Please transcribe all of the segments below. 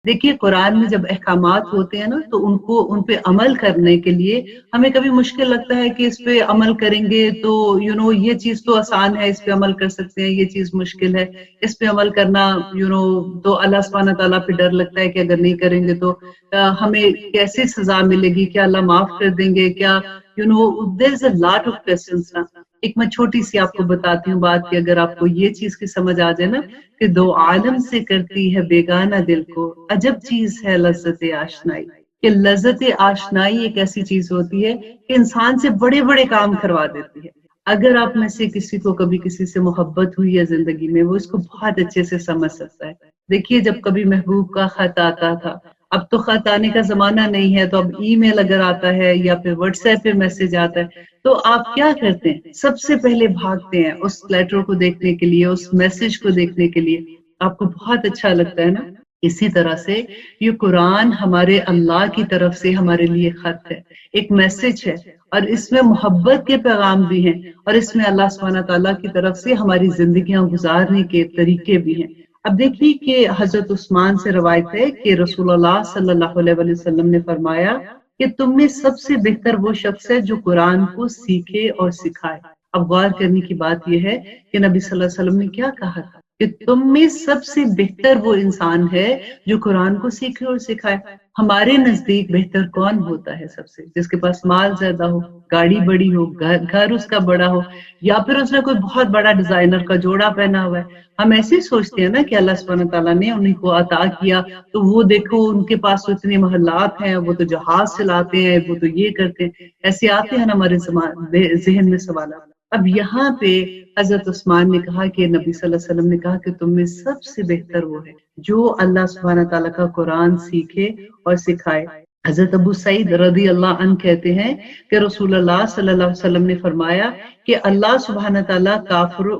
देखिए कुरान में जब अहकामात होते हैं ना तो उन पे अमल करने के लिए हमें कभी मुश्किल लगता है कि इस पे अमल करेंगे तो ये चीज तो आसान है, इस पे अमल कर सकते हैं, ये चीज मुश्किल है, इस पे अमल करना तो अल्लाह सुब्हानहू तआला पे डर लगता है कि अगर नहीं करेंगे तो हमें कैसे सजा मिलेगी, क्या अल्लाह माफ कर देंगे, क्या there is a lot of questions ना। एक मैं छोटी सी आपको बताती हूँ बात कि अगर आपको ये चीज की समझ आ जाए ना कि दो आलम से करती है बेगाना दिल को, अजब चीज है लज्जत आशनाई। कि लज्जत आशनाई एक ऐसी चीज होती है कि इंसान से बड़े बड़े काम करवा देती है। अगर आप में से किसी को कभी किसी से मोहब्बत हुई है जिंदगी में, वो इसको बहुत अच्छे से समझ सकता है। देखिए जब कभी महबूब का खत आता था, अब तो खत आने का जमाना नहीं है, तो अब ईमेल अगर आता है या फिर व्हाट्सएप पे मैसेज आता है तो आप क्या करते हैं, सबसे पहले भागते हैं उस लेटर को देखने के लिए, उस मैसेज को देखने के लिए। आपको बहुत अच्छा लगता है ना। इसी तरह से ये कुरान हमारे अल्लाह की तरफ से हमारे लिए खत है, एक मैसेज है, और इसमें मोहब्बत के पैगाम भी हैं, और इसमें अल्लाह सुब्हानहू तआला की तरफ से हमारी जिंदगियां गुजारने के तरीके भी हैं। अब देखिए कि हजरत उस्मान से रवायत है कि रसूलुल्लाह सल्लल्लाहु अलैहि वसल्लम ने फरमाया कि तुम में सबसे बेहतर वो शख्स है जो कुरान को सीखे और सिखाए। अब गौर करने की बात यह है कि नबी सल्लल्लाहु अलैहि वसल्लम ने क्या कहा था कि तुम में सबसे बेहतर वो इंसान है जो कुरान को सीखे और सिखाए। हमारे नजदीक बेहतर कौन होता है सबसे, जिसके पास माल ज्यादा हो, गाड़ी बड़ी हो, घर उसका बड़ा हो, या फिर उसने कोई बहुत बड़ा डिजाइनर का जोड़ा पहना हुआ है। हम ऐसे ही सोचते हैं ना कि अल्लाह सुब्हानहू तआला ने उन्हीं को अता किया, तो वो देखो उनके पास तो इतने महलात हैं, वो तो जहाज चलाते हैं, वो तो ये करते हैं। ऐसे आते हैं ना हमारे जहन में सवाल। अब यहाँ पे हजरत उस्मान ने कहा कि नबी सल्लल्लाहु अलैहि वसल्लम ने कहा कि तुम में सबसे बेहतर वो है जो अल्लाह सुब्हानहू तआला का कुरान सीखे और सिखाए। हजरत अबू सईद रदी अल्लाह अन कहते हैं कि रसूलुल्लाह सल्लल्लाहु अलैहि वसल्लम ने फरमाया कि अल्लाह सुब्हानहू तआला काफरों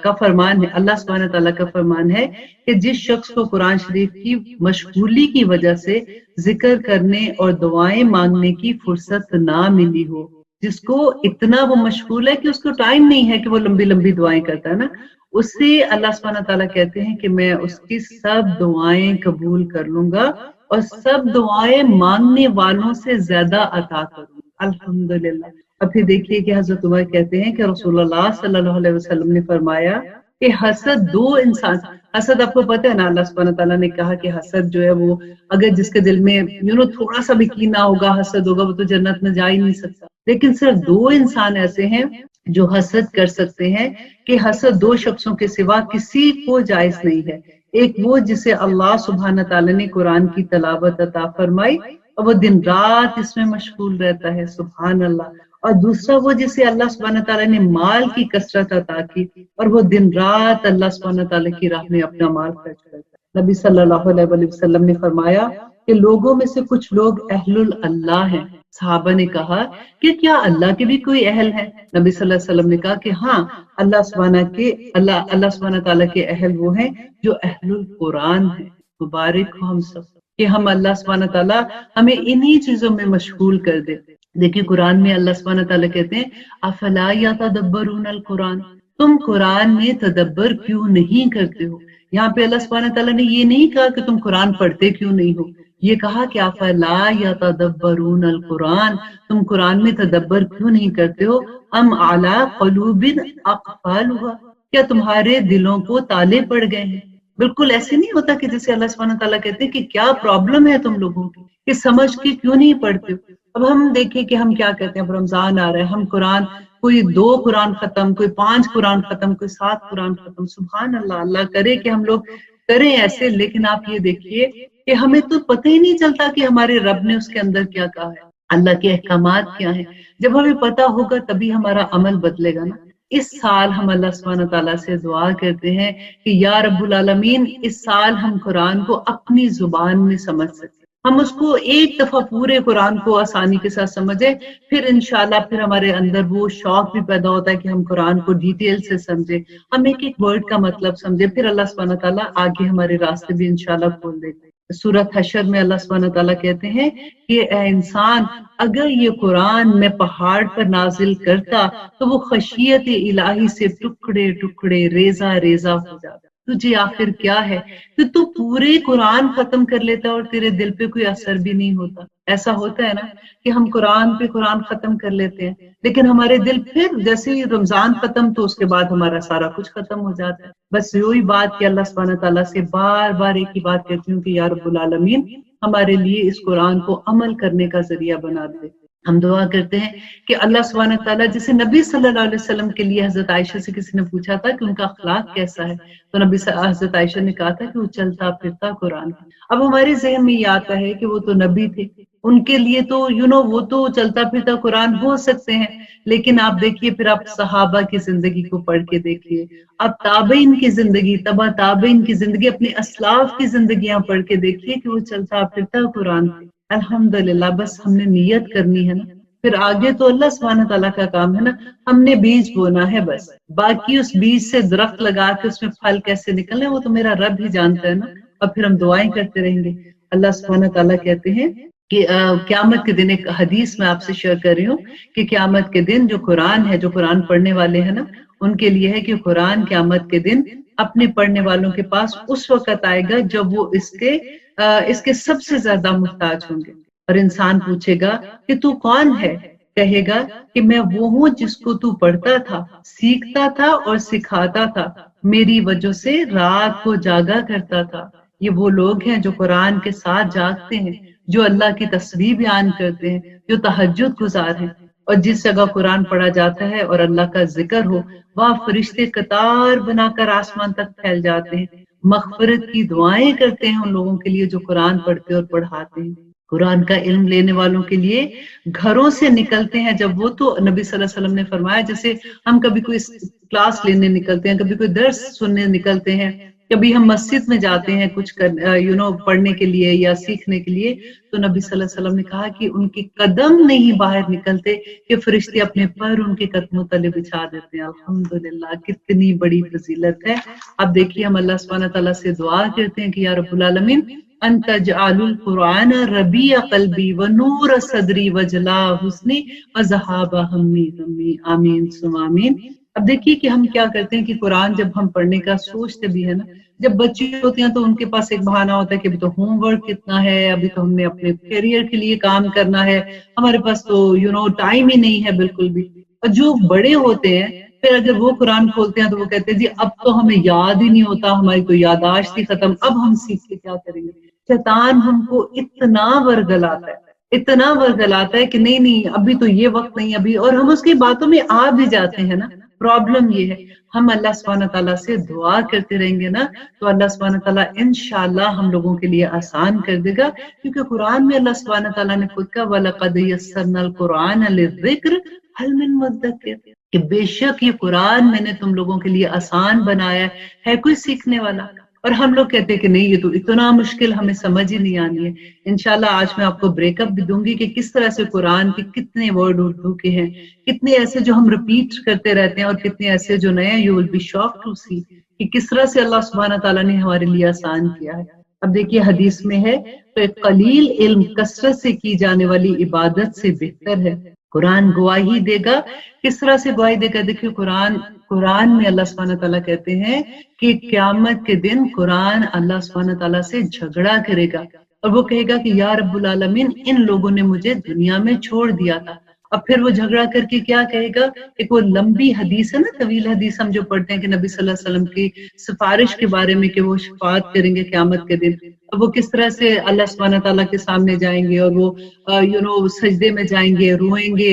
का फरमान है, अल्लाह सुब्हानहू तआला का फरमान है कि जिस शख्स को कुरान शरीफ की मशगूली की वजह से जिक्र करने और दुआएं मांगने की फुर्सत ना मिली हो, जिसको इतना वो मशगूल है कि उसको टाइम नहीं है कि वो लंबी लंबी दुआएं करता है ना, उससे अल्लाह सुब्हानहू तआला कहते हैं कि मैं उसकी सब दुआएं कबूल कर लूंगा और सब दुआएं मांगने वालों से ज्यादा अता करूंगा। अल्हम्दुलिल्लाह। अब फिर देखिए कि हजरत उमर कहते हैं कि रसूलुल्लाह सल्लल्लाहु अलैहि वसल्लम ने फरमाया कि हसद दो इंसान, हसद आपको पता है ना, अल्लाह सुब्हानहू तआला ने कहा कि हसद जो है वो अगर जिसके दिल में थोड़ा सा भी कीना होगा, हसद होगा, वो तो जन्नत में जा ही नहीं सकता। लेकिन सिर्फ दो इंसान ऐसे हैं जो हसद कर सकते हैं कि हसद दो शख्सों के सिवा किसी को जायज नहीं है। एक वो जिसे अल्लाह सुब्हानहू तआला ने कुरान की तलावत अता फरमाई और वो दिन रात इसमें मशगूल रहता है, सुभान अल्लाह। और दूसरा वो जिसे अल्लाह सुब्हानहू तआला ने माल की कसरत अता की और वो दिन रात अल्लाह सुब्हानहू तआला की राह में अपना माल खर्च करता है। नबी सल्लल्लाहु अलैहि वसल्लम ने फरमाया कि लोगों में से कुछ लोग अहलुल अल्लाह हैं। सहाबा ने कहा कि क्या अल्लाह के भी कोई अहल है? नबी सल्लल्लाहु अलैहि वसल्लम ने कहा कि हाँ, अल्लाह सुब्हानहू तआला के अहल वो हैं जो अहलुल कुरान है। मुबारक हो हम सब कि हम अल्लाह सुब्हानहू तआला हमें इन्हीं चीजों में मशगूल कर दे। देखिए कुरान में अल्लाह सुब्हानहू तआला कहते हैं अफला यतदब्बरून अल कुरान, तुम कुरान में तदब्बर क्यों नहीं करते हो। यहाँ पे अल्लाह सुब्हानहू तआला ने ये नहीं कहा कि तुम कुरान पढ़ते क्यों नहीं हो, ये कहा कि अफला यतदब्बरून अल कुरान, तुम कुरान में तदब्बर क्यों नहीं करते हो। अम अला क़ुलूबिन अक़फ़ालुहा, क्या तुम्हारे दिलों को ताले पड़ गए हैं। बिल्कुल ऐसे नहीं होता कि जैसे अल्लाह सुब्हानहू तआला कहते हैं कि क्या प्रॉब्लम है तुम लोगों की, कि समझ के क्यों नहीं पढ़ते हो। अब हम देखें कि हम क्या कहते हैं, अब रमजान आ रहा है, हम कुरान कोई 2 कुरान खत्म, कोई 5 कुरान खत्म, कोई 7 कुरान खत्म। सुभान अल्लाह, अल्लाह करे कि हम लोग करें ऐसे। लेकिन आप ये देखिए कि हमें तो पता ही नहीं चलता कि हमारे रब ने उसके अंदर क्या कहा है, अल्लाह के अहकामात क्या है। जब हमें पता होगा तभी हमारा अमल बदलेगा ना। इस साल हम अल्लाह सुब्हानहू तआला से दुआ करते हैं कि या रब्बुल आलमीन, इस साल हम कुरान को अपनी जुबान में समझ सकें, हम उसको एक दफा पूरे कुरान को आसानी के साथ समझें, फिर इंशाल्लाह फिर हमारे अंदर वो शौक भी पैदा होता है कि हम कुरान को डिटेल से समझें, हम एक एक वर्ड का मतलब समझें, फिर अल्लाह सुब्हानहू तआला आगे हमारे रास्ते भी इंशाल्लाह खोल देते हैं। सूरत हशर में अल्लाह सुब्हानहू तआला कहते हैं कि ए इंसान, अगर ये कुरान मैं पहाड़ पर नाजिल करता तो वो खशियत इलाही से टुकड़े टुकड़े रेजा रेजा हो जाता। तुझे आखिर क्या है, तो तू पूरे कुरान खत्म कर लेता और तेरे दिल पे कोई असर भी नहीं होता। ऐसा होता है ना कि हम कुरान पे कुरान खत्म कर लेते हैं, लेकिन हमारे दिल फिर जैसे ही रमजान खत्म तो उसके बाद हमारा सारा कुछ खत्म हो जाता है। बस वही बात कि अल्लाह सुब्हानहू तआला से बार बार एक ही बात कहती हूँ कि या रब्बुल आलमीन हमारे लिए इस कुरान को अमल करने का जरिया बना दे। हम दुआ करते हैं कि अल्लाह सुब्हानहू तआला, जैसे नबी सल्लल्लाहु अलैहि वसल्लम के लिए हजरत आयशा से किसी ने पूछा था कि उनका अखलाक कैसा है, तो हजरत आयशा ने कहा था कि वो चलता फिरता कुरान। अब हमारे जहन में ये आता है कि वो तो नबी थे, उनके लिए तो वो तो चलता फिरता कुरान हो सकते हैं, लेकिन आप देखिए फिर आप सहाबा की जिंदगी को पढ़ के देखिए, आप ताबईन की जिंदगी, तबा ताबईन की जिंदगी, अपने असलाफ की जिंदगियां पढ़ के देखिए कि वो चलता फिरता कुरान थे। अल्हम्दुलिल्लाह, बस हमने नियत करनी है ना, फिर आगे तो अल्लाह सुब्हानहू तआला का काम है ना, हमने बीज बोना है बस, बाकी उस बीज से दरख्त लगा के उसमें फल कैसे निकलने वो तो मेरा रब ही जानता है ना। और फिर हम दुआएं करते रहेंगे। अल्लाह सुब्हानहू तआला कहते हैं कि क़यामत के दिन, एक हदीस में आपसे शेयर कर रही हूँ कि क़यामत के दिन जो कुरान है, जो कुरान पढ़ने वाले हैं ना, उनके लिए है कि कुरान क़यामत के दिन अपने पढ़ने वालों के पास उस वक्त आएगा जब वो इसके सबसे ज्यादा मुहताज होंगे। और इंसान पूछेगा कि तू कौन है, कहेगा कि मैं वो हूँ जिसको तू पढ़ता था, सीखता था और सिखाता था, मेरी वजह से रात को जागा करता था। ये वो लोग हैं जो कुरान के साथ जागते हैं, जो अल्लाह की तस्बीह बयान करते हैं, जो तहज्जुद गुजार हैं। और जिस जगह कुरान पढ़ा जाता है और अल्लाह का जिक्र हो, वहां फरिश्ते कतार बनाकर आसमान तक फैल जाते हैं, मगफिरत की दुआएं करते हैं उन लोगों के लिए जो कुरान पढ़ते और पढ़ाते हैं। कुरान का इल्म लेने वालों के लिए घरों से निकलते हैं जब वो, तो नबी सल्लल्लाहु अलैहि वसल्लम ने फरमाया, जैसे हम कभी कोई क्लास लेने निकलते हैं, कभी कोई दर्स सुनने निकलते हैं, कभी हम मस्जिद में जाते हैं कुछ पढ़ने के लिए या सीखने के लिए, तो नबी सल्लल्लाहु अलैहि वसल्लम ने कहा कि उनके कदम नहीं बाहर निकलते कि फरिश्ते अपने पर उनके कदमों तले बिछा देते हैं। अल्हम्दुलिल्लाह, कितनी बड़ी फजीलत है। अब देखिए हम अल्लाह सुब्हानहू तआला से दुआ करते हैं कि या रब्बुल आलमीन अंतजअलुल कुरान रबीअ क़ल्बी व नूर सदरी व जला हुस्नी व ज़हाबा हम्मी, आमीन सुम्मा आमीन। अब देखिए कि हम क्या करते हैं कि कुरान जब हम पढ़ने का सोचते भी है ना, जब बच्चे होते हैं तो उनके पास एक बहाना होता है कि अभी तो होमवर्क कितना है, अभी तो हमने अपने करियर के लिए काम करना है, हमारे पास तो टाइम ही नहीं है बिल्कुल भी। और जो बड़े होते हैं फिर अगर वो कुरान खोलते हैं तो वो कहते हैं जी अब तो हमें याद ही नहीं होता, हमारी तो यादाश्त ही खत्म, अब हम सीख के क्या करेंगे। शैतान हमको इतना वर्गलाता है, इतना वर्गलाता है कि नहीं नहीं अभी तो ये वक्त नहीं अभी, और हम उसकी बातों में आ भी जाते हैं ना। प्रॉब्लम ये है, हम अल्लाह सुब्हानहू तआला से दुआ करते रहेंगे ना, तो अल्लाह सुब्हानहू तआला इंशाअल्लाह हम लोगों के लिए आसान कर देगा, क्योंकि कुरान में अल्लाह सुब्हानहू तआला ने खुद कहा वलक़द यस्सरनल कुरान लिज़्ज़िक्र हल मिन मुद्दक्किर, कि बेशक ये कुरान मैंने तुम लोगों के लिए आसान बनाया है कोई सीखने वाला। और हम लोग कहते हैं कि नहीं ये तो इतना मुश्किल, हमें समझ ही नहीं आनी है। इंशाल्लाह आज मैं आपको ब्रेकअप भी दूंगी कि किस तरह से कुरान के कितने वर्ड उर्दू के हैं, कितने ऐसे जो हम रिपीट करते रहते हैं और कितने ऐसे जो नए, you will be shocked to see कि किस तरह से अल्लाह सुब्हानहू तआला ने हमारे लिए आसान किया है। अब देखिए हदीस में है तो एक कलील इल्म कसरत से की जाने वाली इबादत से बेहतर है। कुरान गवाही देगा, किस तरह से गवाही देगा, देखिए कुरान में अल्लाह सुब्हानहू तआला कहते हैं कि क़यामत के दिन कुरान अल्लाह सुब्हानहू तआला से झगड़ा करेगा और वो कहेगा कि या रब्बुल आलमीन इन लोगों ने मुझे दुनिया में छोड़ दिया था। अब फिर वो झगड़ा करके क्या कहेगा, एक वो लंबी हदीस है ना, तवील हदीस हम जो पढ़ते हैं कि नबी सल्लल्लाहु अलैहि वसल्लम की सिफारिश के बारे में कि वो शफाअत करेंगे क़यामत के दिन। अब वो किस तरह से अल्लाह सुब्हानहू तआला के सामने जाएंगे और वो सजदे में जाएंगे, रोएंगे,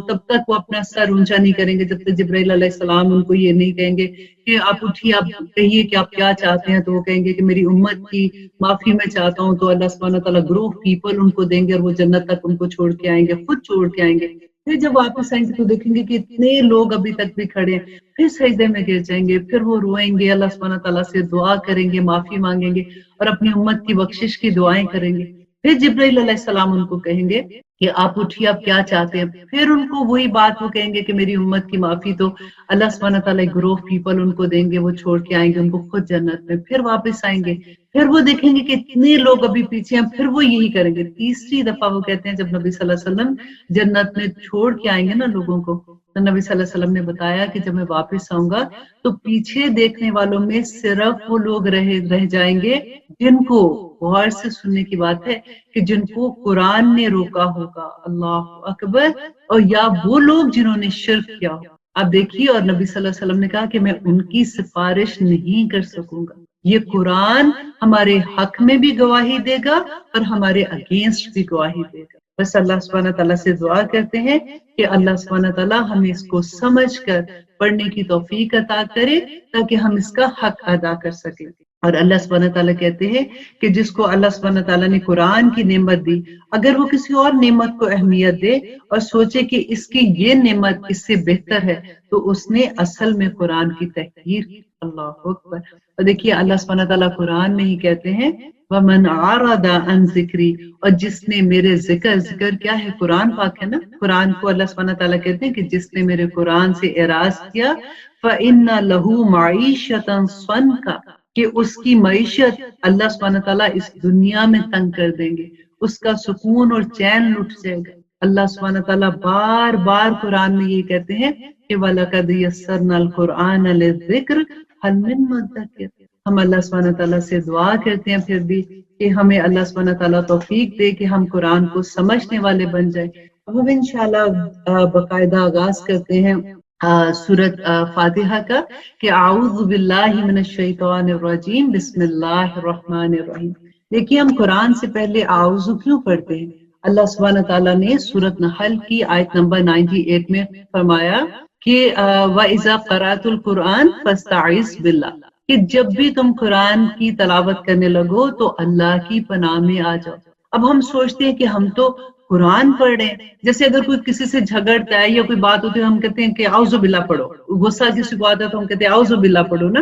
तब तक वो अपना सर ऊंचा नहीं करेंगे जब तक जिब्राइल अलैहिस्सलाम उनको ये नहीं कहेंगे कि आप उठिए, आप कहिए कि आप क्या चाहते हैं। तो वो कहेंगे कि मेरी उम्मत की माफी मैं चाहता हूँ, तो अल्लाह सुब्हानहू तआला ग्रुप पीपल उनको देंगे और वो जन्नत तक उनको छोड़ के आएंगे, खुद छोड़ के आएंगे। फिर जब वापस आएंगे तो देखेंगे कि इतने लोग अभी तक भी खड़े हैं, फिर सजदे में गिर जाएंगे, फिर वो रोएंगे, अल्लाह सुब्हानहू तआला से दुआ करेंगे, माफी मांगेंगे और अपनी उम्मत की बख्शिश की दुआएं करेंगे। फिर जिब्राइल अलैहिस्सलाम उनको कहेंगे कि आप उठिए, आप क्या चाहते हैं। फिर उनको वही बात वो कहेंगे कि मेरी उम्मत की माफी, तो अल्लाह सुब्हानहू तआला ग्रुप पीपल उनको देंगे, वो छोड़ के आएंगे उनको खुद जन्नत में, फिर वापस आएंगे, फिर वो देखेंगे कि इतने लोग अभी पीछे हैं, फिर वो यही करेंगे। तीसरी दफा वो कहते हैं जब नबी सल्लल्लाहु अलैहि वसल्लम जन्नत में छोड़ के आएंगे ना लोगों को, तो नबी सल्लल्लाहु अलैहि वसल्लम ने बताया कि जब मैं वापस आऊंगा तो पीछे देखने वालों में सिर्फ वो लोग रह जाएंगे जिनको, गौर से सुनने की बात है, कि जिनको कुरान ने रोका होगा, अल्लाह अकबर, और या वो लोग जिन्होंने शिर्क किया हो। आप देखिए, और नबी सल्लल्लाहु अलैहि वसल्लम ने कहा कि मैं उनकी सिफारिश नहीं कर सकूंगा। ये कुरान हमारे हक में भी गवाही देगा और हमारे अगेंस्ट भी गवाही देगा। बस अल्लाह सुब्हानहू तआला से दुआ करते हैं कि अल्लाह सुब्हानहू तआला हमें इसको समझकर पढ़ने की तौफीक अता करे ताकि हम इसका हक अदा कर सकें। और अल्लाह सुब्हानहू तआला कहते हैं कि जिसको अल्लाह सुब्हानहू तआला ने कुरान की नेमत दी, अगर वो किसी और नेमत को अहमियत दे और सोचे कि इसकी ये नेमत इससे बेहतर है, तो उसने असल में कुरान की तहकीर की। अल्लाह अकबर। और देखिए अल्लाह सुब्हानहू तआला कुरान में ही कहते हैं वमन आरदा अन जिक्री, और जिसने मेरे जिक्र क्या है, कुरान पाक है ना, कुरान को अल्लाह सुब्हानहू तआला कहते हैं कि जिसने मेरे कुरान से एराज किया, फइन्ना लहू माईशतन सनका, कि उसकी मईशत अल्लाह सुब्हानहू तआला इस दुनिया में तंग कर देंगे, उसका सुकून और चैन लुट जाएगा। अल्लाह सुब्हानहू तआला बार बार कुरान में ये कहते हैं कि वलक़द यस्सरनल कुरआन लिज़िक्र हल मिन मुद्दकिर। हम अल्लाह सुब्हानहू तआला से दुआ करते हैं फिर भी कि हमें अल्लाह सुब्हानहू तआला तौफीक दे कि हम कुरान को समझने वाले बन जाएं। अब हम इंशाअल्लाह बाकायदा आगाज करते हैं सूरत फातिहा का कि आऊज़ु बिल्लाहि मिनश शैतानिर रजीम, बिस्मिल्लाहिर रहमानिर रहीम। देखिए हम कुरान से पहले आऊज़ु क्यों पढ़ते हैं? अल्लाह सुब्हानहू तआला ने सूरत नहल की आयत नंबर 98 में फरमाया कि व इज़ा क़राअतुल कुरान फस्तईज़ बिल्लाह, कि जब भी तुम कुरान की तलावत करने लगो तो अल्लाह की पनाह में आ जाओ। अब हम सोचते हैं कि हम तो कुरान पढ़ रहे हैं, जैसे अगर कोई किसी से झगड़ता है या कोई बात होती है हम कहते हैं कि आउज़ु बिल्लाह पढ़ो, गुस्सा किसी को आता है तो हम कहते हैं आउज़ु बिल्लाह पढ़ो ना।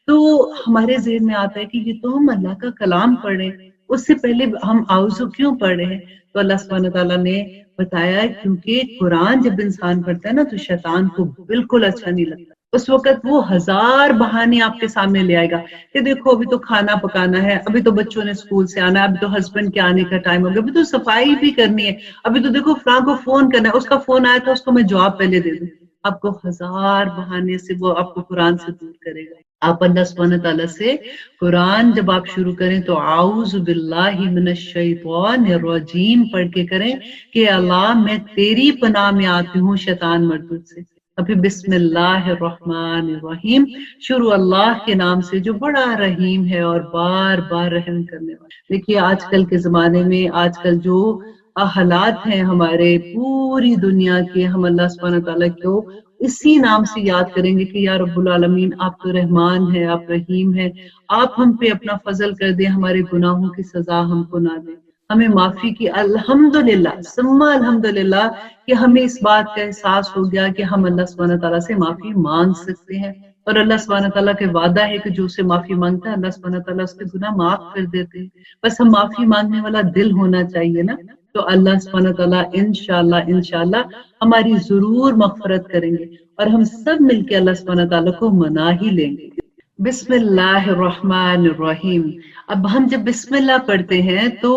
तो हमारे ज़हन में आता है कि ये तो हम अल्लाह का कलाम पढ़ रहे हैं, उससे पहले हम आउज़ु क्यों पढ़ रहे हैं? तो अल्लाह सुब्हानहू तआला ने बताया क्योंकि कुरान जब इंसान पढ़ता है ना तो शैतान को बिल्कुल अच्छा नहीं लगता। उस वक्त वो हजार बहाने आपके सामने ले आएगा कि देखो अभी तो खाना पकाना है, अभी तो बच्चों ने स्कूल से आना है, अभी तो हस्बैंड के आने का टाइम हो गया, अभी तो सफाई भी करनी है, अभी तो देखो फलां को फोन करना है, उसका फोन आया था उसको मैं जवाब पहले दे दूं। आपको हजार बहाने से वो आपको कुरान से दूर करेगा। आप अल्लाह सुब्हानहू तआला से कुरान जब आप शुरू करें तो आऊज़ु बिल्लाहि मिनश शैतानिर रजीम पढ़ के करें कि अल्लाह मैं तेरी पनाह में आती हूँ शैतान मर्दूद से। अभी बिस्मिल्लाहिर्रहमानिर्रहीम, शुरू अल्लाह के नाम से जो बड़ा रहीम है और बार बार रहम करने वाला। देखिए आजकल के जमाने में आजकल जो हालात हैं हमारे पूरी दुनिया के, हम अल्लाह सुब्हानहू तआला को इसी नाम से याद करेंगे कि या रब्बुल आलमीन आप तो रहमान है, आप रहीम है, आप हम पे अपना फजल कर दें, हमारे गुनाहों की सजा हमको ना दें, हमें माफी की। अल्हम्दुलिल्लाह सम्मा अल्हम्दुलिल्लाह कि हमें इस बात का एहसास हो गया कि हम अल्लाह सुब्हानहू तआला से माफी मांग सकते हैं, और अल्लाह सुब्हानहू तआला के वादा है कि जो उसे माफी मांगता है अल्लाह सुब्हानहू तआला उसके गुनाह माफ कर देते हैं। बस हम माफी मांगने वाला दिल होना चाहिए ना, तो अल्लाह सुब्हानहू तआला इंशाअल्लाह हमारी जरूर मग़फ़िरत करेंगे और हम सब मिलके अल्लाह सुब्हानहू तआला को मना ही लेंगे। बिस्मिल्लाहिर्रहमानिर्रहीम। अब हम जब बिस्मिल्लाह पढ़ते हैं तो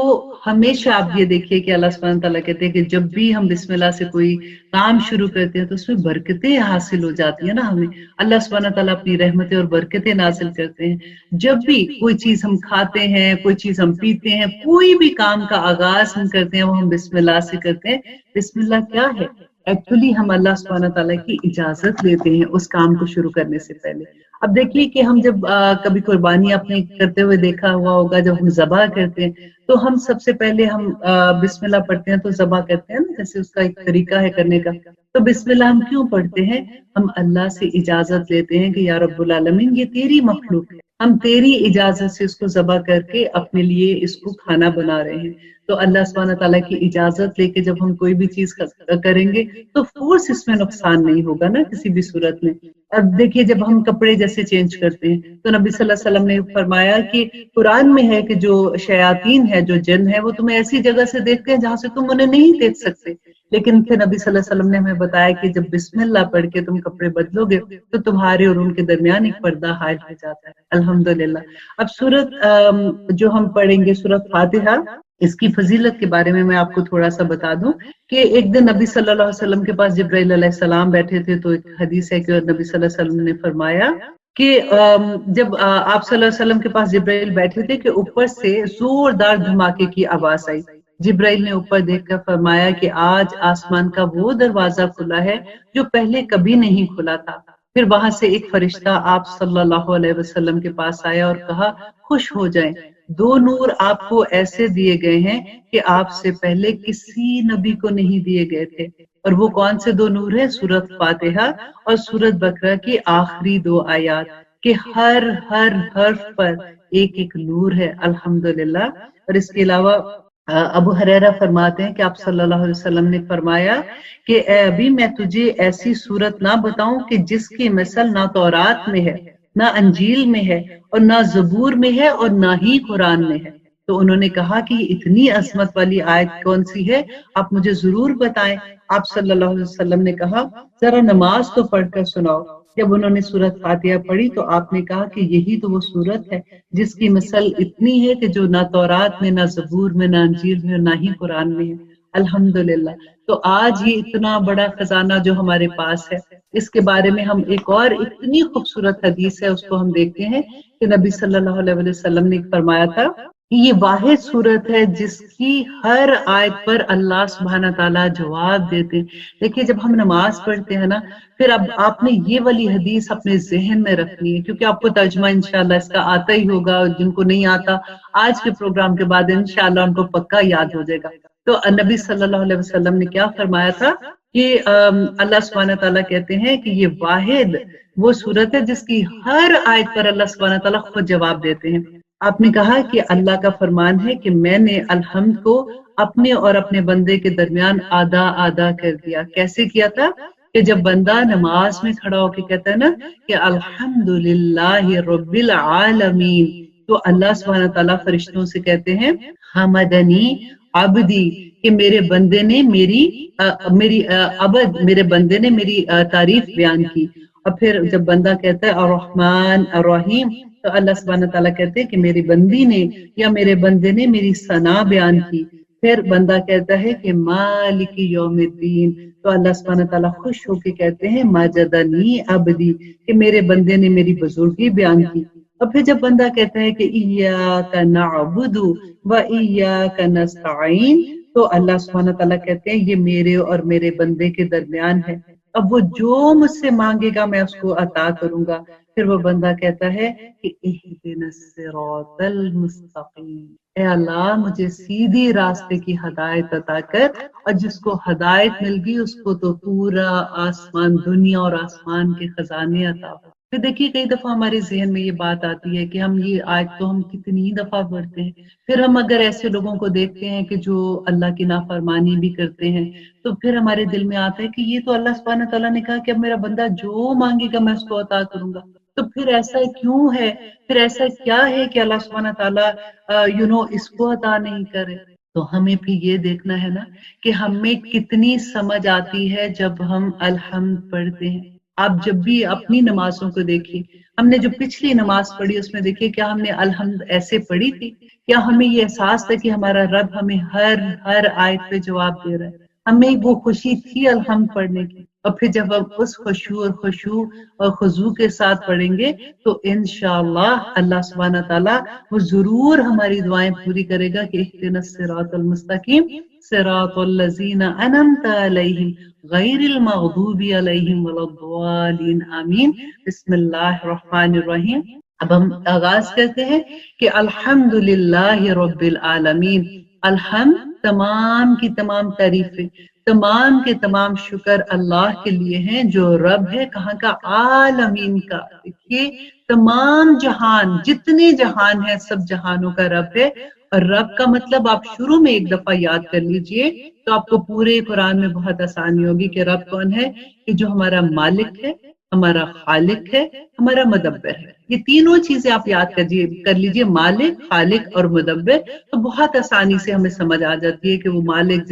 हमेशा आप ये देखिए कि अल्लाह सुब्हानहू तआला कहते हैं कि जब भी हम बिस्मिल्लाह से कोई काम शुरू करते हैं तो उसमें बरकतें हासिल हो जाती है ना हमें। अल्लाह सुब्हानहू तआला अपनी रहमतें और बरकतें नाज़िल करते हैं। जब भी कोई चीज हम खाते हैं, कोई चीज हम पीते हैं, कोई भी काम का आगाज हम करते हैं वो हम बिस्मिल्लाह से करते हैं। बिस्मिल्लाह क्या है? एक्चुअली हम अल्लाह सुब्हानहू तआला की इजाजत लेते हैं उस काम को शुरू करने से पहले। अब देखिए कि हम जब कभी कुर्बानी आपने करते हुए देखा हुआ होगा, जब हम ज़बह करते हैं तो हम सबसे पहले हम बिस्मिल्लाह पढ़ते हैं तो ज़बह करते हैं ना, जैसे उसका एक तरीका है करने का। तो बिस्मिल्लाह हम क्यों पढ़ते हैं? हम अल्लाह से इजाजत लेते हैं कि या रब्बुल आलमीन ये तेरी मखलूक है, हम तेरी इजाजत से इसको ज़बह करके अपने लिए इसको खाना बना रहे हैं। तो अल्लाह सुब्हानहू तआला की इजाजत लेके जब हम कोई भी चीज करेंगे तो फोर्स इसमें नुकसान नहीं होगा ना किसी भी सूरत में। अब देखिए जब हम कपड़े जैसे चेंज करते हैं तो नबी सल्लल्लाहु अलैहि वसल्लम ने फरमाया कि कुरान में है कि जो शयातीन है, जो जिन है, वो तुम्हें ऐसी जगह से देखते हैं जहां से तुम उन्हें नहीं देख सकते। लेकिन फिर नबी सल्लल्लाहु अलैहि वसल्लम ने हमें बताया कि जब बिस्मिल्लाह पढ़ के तुम कपड़े बदलोगे तो तुम्हारे और उनके दरमियान एक पर्दा हायल हो जाता है। अल्हम्दुलिल्लाह। अब सूरत जो हम पढ़ेंगे सूरत फातिहा, इसकी फजीलत के बारे में मैं आपको थोड़ा सा बता दूं कि एक दिन नबी सल्लल्लाहु अलैहि वसल्लम के पास जिब्राइल अलैहिस्सलाम बैठे थे, तो एक हदीस है कि नबी सल्लल्लाहु अलैहि वसल्लम ने फरमाया कि जब आप सल्लल्लाहु अलैहि वसल्लम के पास जिब्राइल बैठे थे कि ऊपर से जोरदार धमाके की आवाज आई। जिब्राइल ने ऊपर देखकर फरमाया कि आज आसमान का वो दरवाजा खुला है जो पहले कभी नहीं खुला था। फिर वहां से एक फरिश्ता आप सल्लल्लाहु अलैहि वसल्लम के पास आया और कहा, खुश हो जाएं, 2 नूर आपको ऐसे दिए गए हैं कि आपसे पहले किसी नबी को नहीं दिए गए थे। और वो कौन से 2 नूर है? सूरत फातिहा और सूरत बकरा की आखिरी 2 आयात के हर हर्फ पर एक एक नूर है। अल्हम्दुलिल्लाह। और इसके अलावा अबू हुरैरा फरमाते हैं कि आप सल्लल्लाहु अलैहि वसल्लम ने फरमाया कि अभी मैं तुझे ऐसी सूरत ना बताऊं कि जिसकी मिसल ना तौरात में है, ना अंजील में है, और ना ज़बूर में है, और ना ही कुरान में है। तो उन्होंने कहा कि इतनी अजमत वाली आयत कौन सी है, आप मुझे जरूर बताएं। आप सल्लल्लाहु अलैहि वसल्लम ने कहा, जरा नमाज तो पढ़कर सुनाओ। जब उन्होंने सूरत फातिहा पढ़ी तो आपने कहा कि यही तो वो सूरत है जिसकी मिसल इतनी है कि जो ना तौरात में, ना ज़बूर में, ना अंजील में, ना ही कुरान में है। अल्हम्दुलिल्लाह। तो आज ये इतना बड़ा खजाना जो हमारे पास है, इसके बारे में हम एक और इतनी खूबसूरत हदीस है उसको हम देखते हैं कि नबी सल्लल्लाहु अलैहि वसल्लम ने फरमाया था कि ये वाहिद सूरत है जिसकी हर आयत पर अल्लाह सुब्हाना ताला जवाब देते हैं। देखिए, जब हम नमाज पढ़ते हैं ना, फिर अब आपने ये वाली हदीस अपने जहन में रखनी है, क्योंकि आपको तर्जुमा इंशाल्लाह इसका आता ही होगा। जिनको नहीं आता, आज के प्रोग्राम के बाद इंशाल्लाह उनको पक्का याद हो जाएगा। तो नबी सल्लल्लाहु अलैहि वसल्लम ने क्या फरमाया था कि अल्लाह सुब्हाना ताला कहते हैं कि ये वाहिद वो सूरत है जिसकी हर आयत पर अल्लाह सुब्हाना ताला खुद जवाब देते हैं। आपने कहा कि अल्लाह का फरमान है कि मैंने अलहम्द को अपने और अपने बंदे के दरमियान आधा आधा कर दिया। कैसे किया था कि जब बंदा नमाज में खड़ा होकर कहता है ना कि अल्हम्दुलिल्लाहि रब्बिल आलमीन, तो अल्लाह सुब्हाना ताला फरिश्तों से कहते हैं, हमदनी अब्दी, कि मेरे बंदे ने मेरे बंदे ने मेरी तारीफ बयान की। और फिर जब बंदा कहता है अर्रहमान अर्रहीम, तो अल्लाह सुब्हाना ताला कहते हैं कि मेरी बंदी ने या मेरे बंदे ने मेरी सना बयान की। फिर बंदा कहता है कि मालिक यौमिद्दीन, तो अल्लाह सुब्हाना ताला खुश होकर कहते हैं मजदनी अब्दी, कि मेरे बंदे ने मेरी बुजुर्गी बयान की। और फिर जब बंदा कहता है कि इय्याका नअबुदु व इय्याका नस्तईन, तो अल्लाह सुब्हाना ताला कहते हैं ये मेरे और मेरे बंदे के दरमियान है। अब वो जो मुझसे मांगेगा मैं उसको अता करूंगा। फिर वो बंदा कहता है कि इहदिनस सिरातल मुस्तकीम, ए अल्लाह मुझे सीधी रास्ते की हदायत अता कर। और जिसको हदायत मिल गई उसको तो पूरा आसमान, दुनिया और आसमान के खजाने अता हो। फिर देखिए, कई दफा हमारे जहन में ये बात आती है कि हम ये आयत तो हम कितनी दफा पढ़ते हैं, फिर हम अगर ऐसे लोगों को देखते हैं कि जो अल्लाह की नाफरमानी भी करते हैं, तो फिर हमारे दिल में आता है कि ये तो अल्लाह सुब्हाना ताला ने कहा कि अब मेरा बंदा जो मांगेगा मैं उसको अता करूंगा। तो फिर ऐसा क्यों है, फिर ऐसा क्या है कि अल्लाह सुब्हाना ताला इसको अता नहीं करे? तो हमें भी ये देखना है ना कि हमें कितनी समझ आती है जब हम अलहम्द पढ़ते हैं। आप जब भी अपनी नमाजों को देखिए, हमने जो पिछली नमाज पढ़ी उसमें देखिए क्या हमने अलहम्द ऐसे पढ़ी थी? क्या हमें ये एहसास था कि हमारा रब हमें हर आयत पे जवाब दे रहा है? हमें वो खुशी थी अलहम्द पढ़ने की। और फिर जब हम उस खुशू और खुजू के साथ पढ़ेंगे तो इंशाअल्लाह अल्लाह सुब्हाना ताला वो जरूर हमारी दुआएं पूरी करेगा कि इहदिनस सिरातल मुस्तकीम सिरातल लज़ीना अनअमता अलैहिम गैरिल मग़दूबि अलैहिम वलद्दालिन। आमीन। बिस्मिल्लाहिर रहमानिर रहीम। अब हम आगाज करते हैं कि अल्हम्दुलिल्लाहि रब्बिल आलमीन। अल्हम्द, तमाम की तमाम तारीफें, तमाम के तमाम शुक्र अल्लाह के लिए हैं जो रब है, कहाँ का? आलमीन का। देखिए, तमाम जहान, जितने जहान है सब जहानों का रब है। और रब का मतलब आप शुरू में एक दफा याद कर लीजिए तो आपको पूरे कुरान में बहुत आसानी होगी कि रब कौन है, कि जो हमारा मालिक है, हमारा खालिक है, हमारा मुदब्बिर है। ये तीनों चीजें आप याद कर लीजिए, मालिक, खालिक और मुदब्बिर। तो बहुत आसानी से हमें समझ आ जाती है कि वो मालिक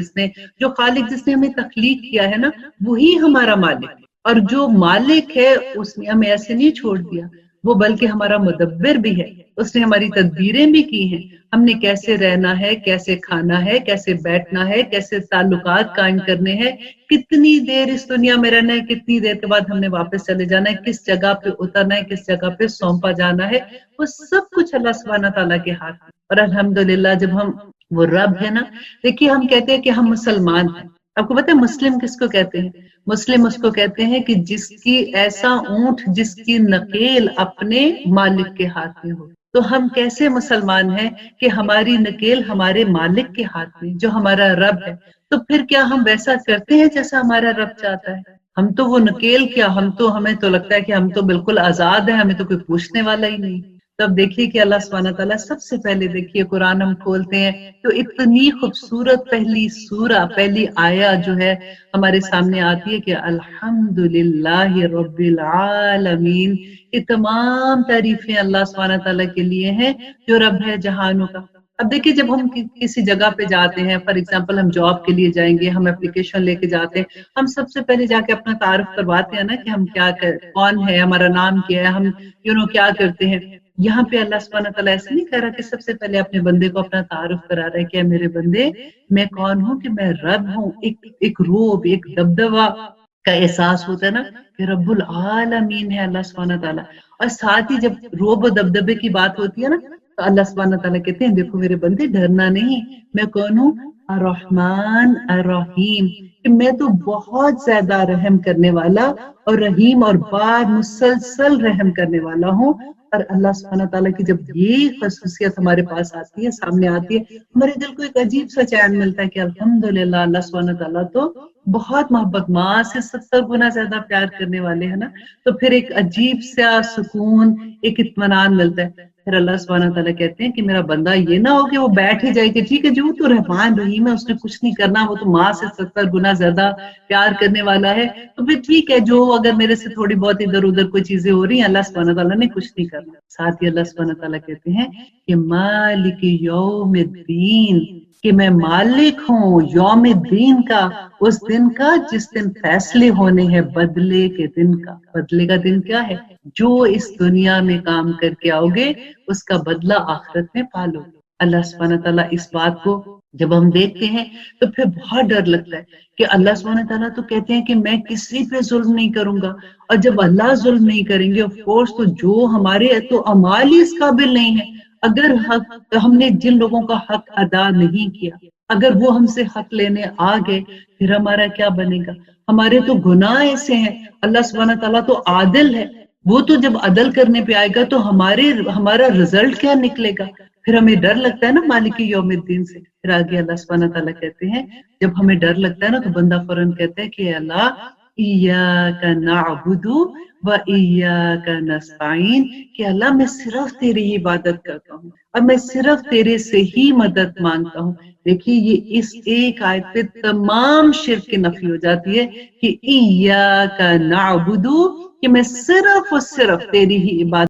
जो खालिक जिसने हमें तख्लीक किया है ना, वही हमारा मालिक है। और जो मालिक है उसने हमें ऐसे नहीं छोड़ दिया, वो बल्कि हमारा मुदब्बिर भी है, उसने हमारी तदबीरें भी की हैं, हमने कैसे रहना है, कैसे खाना है, कैसे बैठना है, कैसे ताल्लुकात कायम करने हैं, कितनी देर इस दुनिया में रहना है, कितनी देर के बाद हमने वापस चले जाना है, किस जगह पे उतरना है, किस जगह पे सौंपा जाना है, वो सब कुछ अल्लाह सुब्हानहू तआला के हाथ में। और अल्हम्दुलिल्लाह जब हम वो रब है ना, देखिए हम कहते हैं कि हम मुसलमान हैं, आपको पता है मुस्लिम किसको कहते हैं? मुस्लिम उसको कहते हैं कि जिसकी ऐसा ऊंट जिसकी नकेल अपने मालिक के हाथ में हो। तो हम कैसे मुसलमान हैं कि हमारी नकेल हमारे मालिक के हाथ में, जो हमारा रब है। तो फिर क्या हम वैसा करते हैं जैसा हमारा रब चाहता है? हम तो वो नकेल क्या, हमें तो लगता है कि हम तो बिल्कुल आजाद है, हमें तो कोई पूछने वाला ही नहीं। तब देखिए कि अल्लाह सुब्हानहू तआला सबसे पहले देखिए कुरान हम खोलते हैं तो इतनी खूबसूरत पहली सूरा, पहली आया जो है हमारे सामने आती है कि अल्हम्दुलिल्लाहि रब्बिल आलमीन, ये तमाम तारीफें अल्लाह सुब्हानहू तआला के लिए हैं जो रब है जहानों का। अब देखिए जब हम किसी जगह पे जाते हैं, फॉर एग्जांपल हम जॉब के लिए जाएंगे, हम एप्लीकेशन लेके जाते हैं, हम सबसे पहले जाके अपना तारुफ करवाते हैं ना कि हम कौन है, हमारा नाम क्या है, हम क्या करते हैं। यहाँ पे अल्लाह सुब्हानहू तआला ऐसे नहीं कह रहा कि सबसे पहले अपने बंदे को अपना तारुफ करा रहा है कि मेरे बंदे मैं कौन हूँ, कि मैं रब हूँ। एक रोब, एक दबदबा का एहसास होता है ना कि रब्बुल आलमीन है अल्लाह सुब्हानहू तआला। और साथ ही जब रोब और दबदबे की बात होती है ना, तो अल्लाह सुब्हानहू तआला कहते हैं देखो मेरे बंदे डरना नहीं, मैं कौन हूँ, अर्रहमान अर्रहीम, कि मैं तो बहुत ज्यादा रहम करने वाला और रहीम और बार मुसलसल रहम करने वाला हूँ। और अल्लाह सुब्हानहू तआला की जब ये खसूसियत हमारे पास आती है, सामने आती है, हमारे दिल को एक अजीब सा चैन मिलता है कि अल्हम्दुलिल्लाह अल्लाह सुब्हानहू तआला तो बहुत मोहब्बत, माँ से 70 गुना ज्यादा प्यार करने वाले है ना। तो फिर एक अजीब सा सुकून, एक इत्मीनान मिलता है। फिर अल्लाह सुब्हानहू तआला कहते हैं कि मेरा बंदा ये ना हो कि वो बैठ ही जाए कि ठीक है जो तो रहमान रहीम है, उसने कुछ नहीं करना, वो तो माँ से 70 गुना ज्यादा प्यार करने वाला है, तो फिर ठीक है जो अगर मेरे से थोड़ी बहुत इधर उधर कोई चीजें हो रही हैं, अल्लाह सुब्हानहू तआला ने कुछ नहीं करना। साथ ही अल्लाह सुब्हानहू तआला कहते हैं कि मालिक यौमिद्दीन, कि मैं मालिक हूँ यौमिद्दीन का, उस दिन का जिस दिन फैसले होने हैं, बदले के दिन का। बदले का दिन क्या है? जो इस दुनिया में काम करके आओगे उसका बदला आखिरत में पालोगे। अल्लाह सुब्हानहू तआला इस बात को जब हम देखते हैं तो फिर बहुत डर लगता है कि अल्लाह सुब्हानहू तआला तो कहते हैं कि मैं किसी पे जुल्म नहीं करूंगा। और जब अल्लाह जुल्म नहीं करेंगे ऑफ कोर्स, तो जो हमारे तो अमाल ही इस काबिल नहीं है। अगर हक हमने जिन लोगों का हक अदा नहीं किया, अगर वो हमसे हक लेने आ गए, फिर हमारा क्या बनेगा? हमारे तो गुनाह ऐसे हैं। अल्लाह सुब्हानहू तआला तो आदिल है, वो तो जब अदल करने पे आएगा तो हमारा रिजल्ट क्या निकलेगा? फिर हमें डर लगता है ना मालिक यौमिद्दीन से। फिर आगे अल्लाह सुब्हानहू तआला कहते हैं, जब हमें डर लगता है ना तो बंदा फौरन कहता है कि अल्लाह इय्याका नअबुदु व इय्याका नस्तईन, कि अल्लाह मैं सिर्फ तेरी ही इबादत करता हूँ और मैं सिर्फ तेरे से ही मदद मांगता हूँ। देखिए ये इस एक आयत पे तमाम शिर्क की नफी हो जाती है कि इय्याका नअबुदु, कि मैं सिर्फ और सिर्फ तेरी ही इबादत